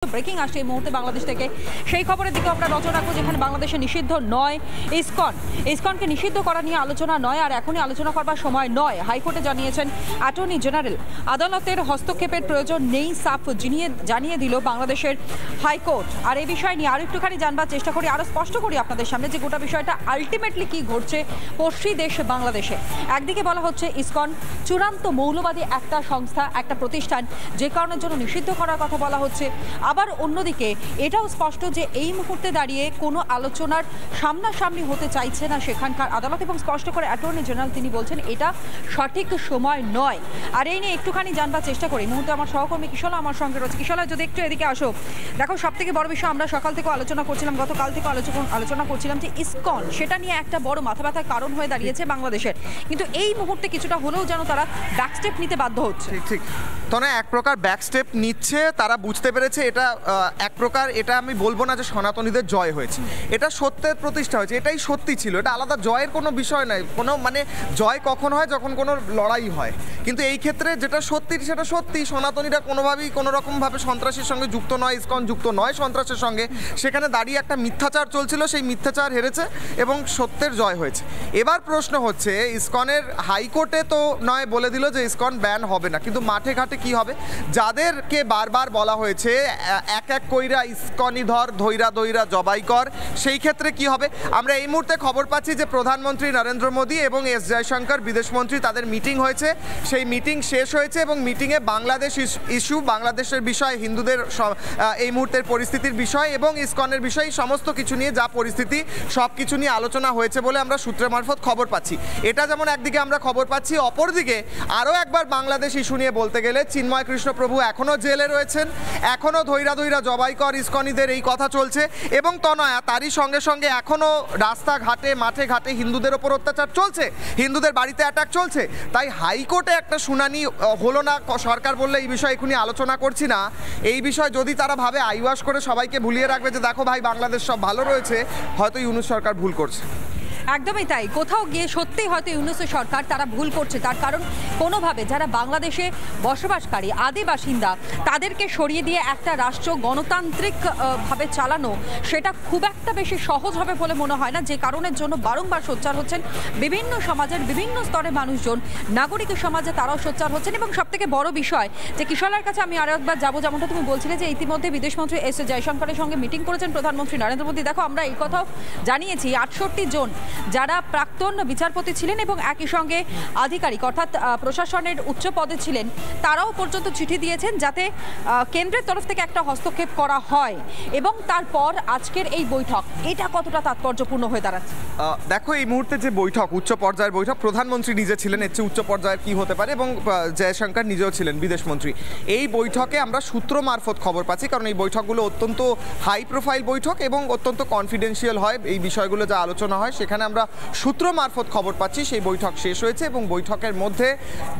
Breaking আসছে এই মুহূর্তে বাংলাদেশ থেকে সেই খবরের দিকে আমরা নজর রাখবো, যেখানে বাংলাদেশে নিষিদ্ধ নয় ইসকনকে নিষিদ্ধ করা নিয়ে আলোচনা নয়, আর এখনই আলোচনা করবার সময় নয়। হাইকোর্টে জানিয়েছেন অ্যাটর্নি জেনারেল। আদালতের হস্তক্ষেপের প্রয়োজন নেই সাফ জানিয়ে দিল বাংলাদেশের হাইকোর্ট। আর এই বিষয় নিয়ে আরো একটুখানি জানবার চেষ্টা করি, আরো স্পষ্ট করি আপনাদের সামনে যে গোটা বিষয়টা আলটিমেটলি কি ঘটছে পড়শি দেশ বাংলাদেশে। একদিকে বলা হচ্ছে ইসকন চূড়ান্ত মৌলবাদী একটা সংস্থা, একটা প্রতিষ্ঠান, যে কারণের জন্য নিষিদ্ধ করার কথা বলা হচ্ছে। আবার অন্যদিকে এটাও স্পষ্ট যে এই মুহূর্তে দাঁড়িয়ে কোনো আলোচনার সামনাসামনি হতে চাইছে না সেখানকার আদালত, এবং স্পষ্ট করে অ্যাটর্নি জেনারেল তিনি বলছেন এটা সঠিক সময় নয়। আর এই নিয়ে একটুখানি জানবার চেষ্টা করি। এই মুহূর্তে আমার সহকর্মী কিশোলা আমার সঙ্গে রয়েছে। কিশোলা, যদি একটু এদিকে আসো। দেখো, সব থেকে বড় বিষয় আমরা সকাল থেকে আলোচনা করছিলাম, গতকাল থেকে আলোচনা করছিলাম যে ইসকন, সেটা নিয়ে একটা বড় মাথা ব্যথার কারণ হয়ে দাঁড়িয়েছে বাংলাদেশের। কিন্তু এই মুহূর্তে কিছুটা হলেও যেন তারা ব্যাকস্টেপ নিতে বাধ্য হচ্ছে। ঠিক তবে এক প্রকার ব্যাকস্টেপ নিচ্ছে, তারা বুঝতে পেরেছে এটা এক প্রকার, এটা আমি বলবো না যে সনাতনীদের জয় হয়েছে, এটা সত্যের প্রতিষ্ঠা হয়েছে, এটাই সত্যি ছিল, এটা আলাদা জয়ের কোনো বিষয় নয়। কোনো জয় কখন হয়, যখন কোনো লড়াই হয়। কিন্তু এই ক্ষেত্রে যেটা সত্যি সেটা সত্যি, সনাতনীরা কোনোভাবেই কোনো রকমভাবে সন্ত্রাসের সঙ্গে যুক্ত নয়, ইসকন যুক্ত নয় সন্ত্রাসের সঙ্গে। সেখানে দাঁড়িয়ে একটা মিথ্যাচার চলছিল, সেই মিথ্যাচার হেরেছে এবং সত্যের জয় হয়েছে। এবার প্রশ্ন হচ্ছে, ইসকনের হাইকোর্টে তো নয় বলে দিল যে ইসকন ব্যান হবে না, কিন্তু মাঠে ঘাটে কি হবে? যাদেরকে বারবার বলা হয়েছে এক এক কইরা ইসকনি ধর, ধৈরা ধৈরা জবাই কর, সেই ক্ষেত্রে কি হবে? আমরা এই মুহূর্তে খবর পাচ্ছি যে প্রধানমন্ত্রী নরেন্দ্র মোদী এবং এস জয়শঙ্কর বিদেশমন্ত্রী, তাদের মিটিং হয়েছে, সেই মিটিং শেষ হয়েছে এবং মিটিংয়ে বাংলাদেশ ইস্যু, বাংলাদেশের বিষয়, হিন্দুদের এই মুহূর্তের পরিস্থিতির বিষয় এবং ইসকনের বিষয়, সমস্ত কিছু নিয়ে যা পরিস্থিতি সব কিছু নিয়ে আলোচনা হয়েছে বলে আমরা সূত্রের মারফত খবর পাচ্ছি। এটা যেমন একদিকে আমরা খবর পাচ্ছি, অপরদিকে আরও একবার বাংলাদেশ ইস্যু নিয়ে বলতে গেলে চিন্ময় কৃষ্ণপ্রভু এখনও জেলে রয়েছেন, এখনও ধৈরা ধৈরা জবাই কর ইসকনিদের এই কথা চলছে, এবং তনয়া তারই সঙ্গে সঙ্গে এখনও রাস্তাঘাটে মাঠে ঘাটে হিন্দুদের ওপর অত্যাচার চলছে, হিন্দুদের বাড়িতে অ্যাটাক চলছে। তাই হাইকোর্টে একটা শুনানি হলো না, সরকার বললে এই বিষয়ে এখনই আলোচনা করছি না। এই বিষয় যদি তারা ভাবে আইওয়াশ করে সবাইকে ভুলিয়ে রাখবে যে দেখো ভাই বাংলাদেশ সব ভালো রয়েছে, হয়তো ইউনূস সরকার ভুল করছে। একদমই তাই। কোথাও গিয়ে সত্যিই হয়তো ইউনূসের সরকার তারা ভুল করছে, তার কারণ কোনোভাবে যারা বাংলাদেশে বসবাসকারী আদি বাসিন্দা তাদেরকে সরিয়ে দিয়ে একটা রাষ্ট্র গণতান্ত্রিক ভাবে চালানো, সেটা খুব একটা বেশি সহজ হবে বলে মনে হয় না, যে কারণের জন্য বারংবার সোচ্চার হচ্ছেন বিভিন্ন সমাজের বিভিন্ন স্তরের মানুষজন, নাগরিক সমাজে তারাও সোচ্চার হচ্ছেন। এবং সব থেকে বড় বিষয় যে কিশোরের কাছে আমি আরও একবার যাবো, যেমনটা তুমি বলছিলে যে ইতিমধ্যে বিদেশমন্ত্রী এস জয়শঙ্করের সঙ্গে মিটিং করেছেন প্রধানমন্ত্রী নরেন্দ্র মোদী। দেখো, আমরা এই কথাও জানিয়েছি 68 জন যারা প্রাক্তন বিচারপতি ছিলেন এবং একই সঙ্গে আধিকারিক অর্থাৎ প্রশাসনের উচ্চ পদে ছিলেন, তারাও পর্যন্ত চিঠি দিয়েছেন যাতে কেন্দ্রের তরফ থেকে একটা হস্তক্ষেপ করা হয়। এবং তারপর আজকের এই বৈঠক, এটা কতটা তাৎপর্যপূর্ণ হয়ে দাঁড়াচ্ছে? দেখো, এই মুহূর্তে যে বৈঠক, উচ্চ পর্যায়ের বৈঠক, প্রধানমন্ত্রী নিজে ছিলেন, এর চেয়ে উচ্চ পর্যায়ের কি হতে পারে, এবং জয়শঙ্কর নিজেও ছিলেন বিদেশমন্ত্রী। এই বৈঠকে আমরা সূত্র মারফত খবর পাচ্ছি, কারণ এই বৈঠকগুলো অত্যন্ত হাই প্রোফাইল বৈঠক এবং অত্যন্ত কনফিডেন্সিয়াল হয়, এই বিষয়গুলো যা আলোচনা হয় সেখানে আমরা সূত্র মারফত খবর পাচ্ছি সেই বৈঠক শেষ হয়েছে এবং বৈঠকের মধ্যে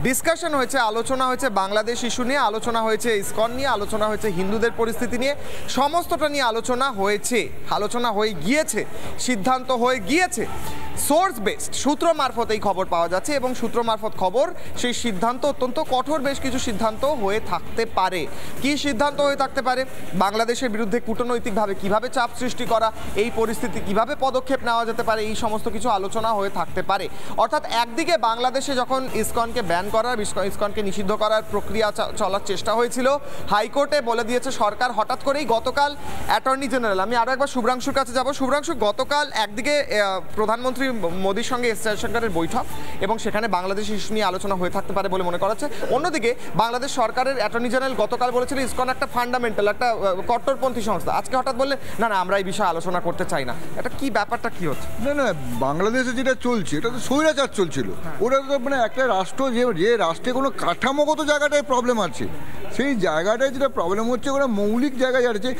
ডিসকাশন হয়েছে, আলোচনা হয়েছে বাংলাদেশ ইস্যু নিয়ে, আলোচনা হয়েছে ইসকন নিয়ে, আলোচনা হয়েছে হিন্দুদের পরিস্থিতি নিয়ে, সমস্তটা নিয়ে আলোচনা হয়েছে, আলোচনা হয়ে গিয়েছে, সিদ্ধান্ত হয়ে গিয়েছে। সোর্স বেসড সূত্র মারফত এই খবর পাওয়া যাচ্ছে এবং সূত্র মারফত খবর, সেই সিদ্ধান্ত অত্যন্ত কঠোর, বেশ কিছু সিদ্ধান্ত হয়ে থাকতে পারে। কি সিদ্ধান্ত হয়ে থাকতে পারে? বাংলাদেশের বিরুদ্ধে কূটনৈতিকভাবে কিভাবে চাপ সৃষ্টি করা, এই পরিস্থিতি কিভাবে পদক্ষেপ নেওয়া যেতে পারে, এই সমস্ত কিছু আলোচনা হয়ে থাকতে পারে। অর্থাৎ একদিকে বাংলাদেশে যখন ইসকনকে ব্যান করার, ইসকনকে নিষিদ্ধ করার প্রক্রিয়া চলার চেষ্টা হয়েছিল, হাইকোর্টে বলে দিয়েছে সরকার। হঠাৎ করেই গতকাল অ্যাটর্নি জেনারেল, আমি আরও একবার শুভ্রাংশুর কাছে যাব। শুভ্রাংশু, গতকাল একদিকে প্রধানমন্ত্রী মোদীর সঙ্গে এস জয়শঙ্করের বৈঠক এবং সেখানে বাংলাদেশ ইস্যু নিয়ে আলোচনা হয়ে থাকতে পারে বলে মনে করা হচ্ছে। অন্যদিকে বাংলাদেশ সরকারের অ্যাটর্নি জেনারেল গতকাল বলেছিল ইসকন একটা ফান্ডামেন্টাল, একটা কট্টরপন্থী সংস্থা। আজকে হঠাৎ বললে না না আমরা এই বিষয়ে আলোচনা করতে চাই না। এটা কি ব্যাপারটা কি হচ্ছে? না না, বাংলাদেশে যেটা চলছে এটা তো স্বৈরাচার চলছিল। ওটা তো একটা রাষ্ট্র, যে রাষ্ট্রে কোনো কাঠামোগত জায়গাটায় প্রবলেম আছে, সেই জায়গাটায় যেটা প্রবলেম হচ্ছে, ওরা মৌলিক জায়গায় যাচ্ছে,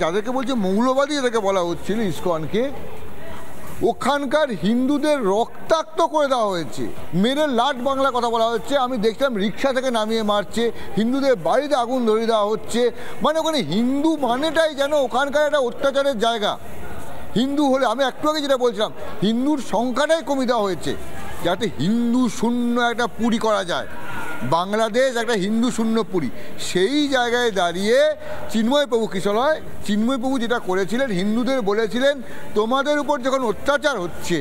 যাদেরকে বলছে মৌলবাদী, এদেরকে বলা হচ্ছিল ইসকনকে, ওখানকার হিন্দুদের রক্তাক্ত করে দেওয়া হয়েছে, মেরে লাট বাংলা কথা বলা হচ্ছে। আমি দেখলাম রিক্সা থেকে নামিয়ে মারছে, হিন্দুদের বাড়িতে আগুন ধরিয়ে দেওয়া হচ্ছে। ওখানে হিন্দু মানেটাই যেন ওখানকার একটা অত্যাচারের জায়গা। হিন্দু হলে, আমি একটু আগে যেটা বলছিলাম, হিন্দুর সংখ্যাটাই কমিয়ে দেওয়া হয়েছে যাতে হিন্দু শূন্য একটা পুরী করা যায়। বাংলাদেশ একটা হিন্দু শূন্য পুরী, সেই জায়গায় দাঁড়িয়ে চিন্ময় প্রভু কিশলয়, চিন্ময় প্রভু যেটা করেছিলেন, হিন্দুদের বলেছিলেন তোমাদের উপর যখন অত্যাচার হচ্ছে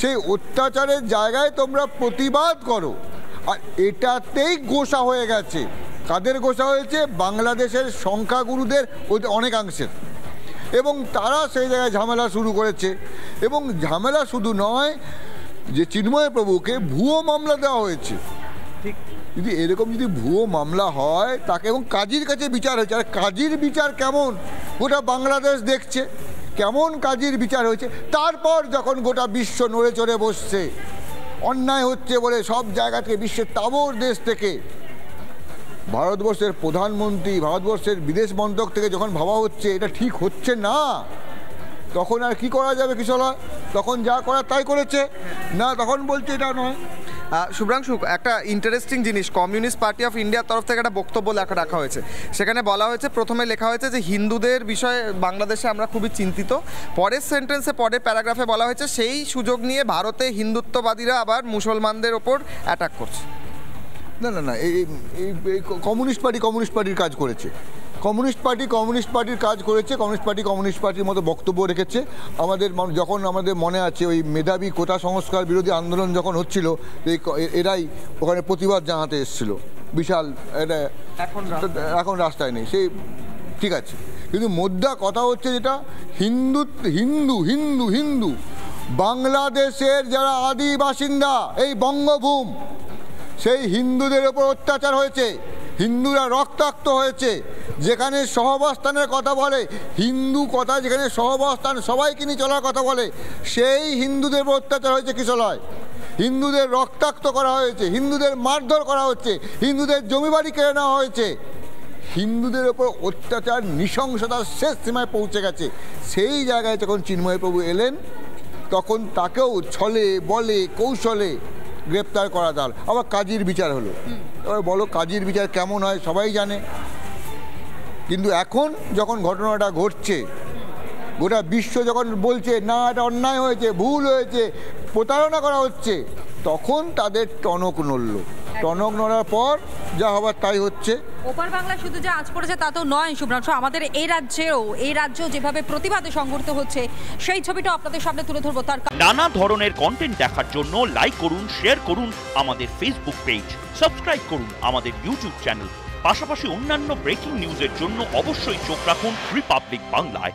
সেই অত্যাচারের জায়গায় তোমরা প্রতিবাদ করো। আর এটাতেই গোসা হয়ে গেছে। কাদের গোসা হয়েছে? বাংলাদেশের সংখ্যাগুরুদের অনেকাংশের, এবং তারা সেই জায়গায় ঝামেলা শুরু করেছে। এবং ঝামেলা শুধু নয়, যে চিন্ময় প্রভুকে ভুয়ো মামলা দেওয়া হয়েছে। ঠিক, যদি এরকম যদি ভুয়ো মামলা হয় তাকে, এবং কাজীর কাছে বিচার হয়েছে, আর কাজীর বিচার কেমন গোটা বাংলাদেশ দেখছে, কেমন কাজীর বিচার হয়েছে। তারপর যখন গোটা বিশ্ব নড়ে চড়ে বসছে, অন্যায় হচ্ছে বলে সব জায়গা থেকে, বিশ্বের তাবর দেশ থেকে, ভারতবর্ষের প্রধানমন্ত্রী, ভারতবর্ষের বিদেশ মন্ত্রক থেকে যখন ভাবা হচ্ছে এটা ঠিক হচ্ছে না, তখন আর কি করা যাবে কিশলয়? তখন যা করার তাই করেছে না, তখন বলছে এটা নয়। শুভ্রাংশু, একটা ইন্টারেস্টিং জিনিস, কমিউনিস্ট পার্টি অফ ইন্ডিয়ার তরফ থেকে একটা বক্তব্য রাখা হয়েছে। সেখানে বলা হয়েছে, প্রথমে লেখা হয়েছে যে হিন্দুদের বিষয়ে বাংলাদেশে আমরা খুবই চিন্তিত। পরের সেন্টেন্সে, পরের প্যারাগ্রাফে বলা হয়েছে সেই সুযোগ নিয়ে ভারতে হিন্দুত্ববাদীরা আবার মুসলমানদের ওপর অ্যাটাক করছে। না না না, এই কমিউনিস্ট পার্টির কাজ করেছে। কমিউনিস্ট পার্টির কাজ করেছে। কমিউনিস্ট পার্টির মতো বক্তব্য রেখেছে। যখন আমাদের মনে আছে ওই মেধাবী কোটা সংস্কার বিরোধী আন্দোলন যখন হচ্ছিল, এরাই ওখানে প্রতিবাদ জানাতে এসেছিল বিশাল। এটা এখন রাস্তায় নেই, সেই ঠিক আছে। কিন্তু মোদ্দা কথা হচ্ছে যেটা হিন্দু বাংলাদেশের যারা আদি বাসিন্দা, এই বঙ্গভূম, সেই হিন্দুদের ওপর অত্যাচার হয়েছে। হিন্দুরা রক্তাক্ত হয়েছে। যেখানে সহাবস্থানের কথা বলে, হিন্দু কথা যেখানে সহাবস্থান সবাইকে নিয়ে চলার কথা বলে, সেই হিন্দুদের উপর অত্যাচার হয়েছে কিশলয়। হিন্দুদের রক্তাক্ত করা হয়েছে, হিন্দুদের মারধর করা হচ্ছে, হিন্দুদের জমিবাড়ি কেড়ে নেওয়া হয়েছে। হিন্দুদের ওপর অত্যাচার, নৃশংসতার শেষ সীমায় পৌঁছে গেছে। সেই জায়গায় যখন চিন্ময় প্রভু এলেন, তখন তাকেও ছলে বলে কৌশলে গ্রেপ্তার করা দাঁড়। আবার কাজীর বিচার হলো। এবার বলো কাজীর বিচার কেমন হয় সবাই জানে। কিন্তু এখন যখন ঘটনাটা ঘটছে, গোটা বিশ্ব যখন বলছে না এটা অন্যায় হয়েছে, ভুল হয়েছে, প্রতারণা করা হচ্ছে, তখন তাদের টনক নড়ল। টনক নড়ার পর যা হবার তাই হচ্ছে। ওপার বাংলা শুধু যে আজ পড়েছে তা তো নয় শুভ্রাংশু, আমাদের এই রাজ্য যেভাবে প্রতিবাদে সংগঠিত হচ্ছে সেই ছবিটা আপনাদের সামনে তুলে ধরবো। তার নানা ধরনের কন্টেন্ট দেখার জন্য লাইক করুন, শেয়ার করুন আমাদের ফেসবুক পেজ, সাবস্ক্রাইব করুন আমাদের ইউটিউব চ্যানেল। পাশাপাশি অন্যান্য ব্রেকিং নিউজের জন্য অবশ্যই চোখ রাখুন রিপাবলিক বাংলায়।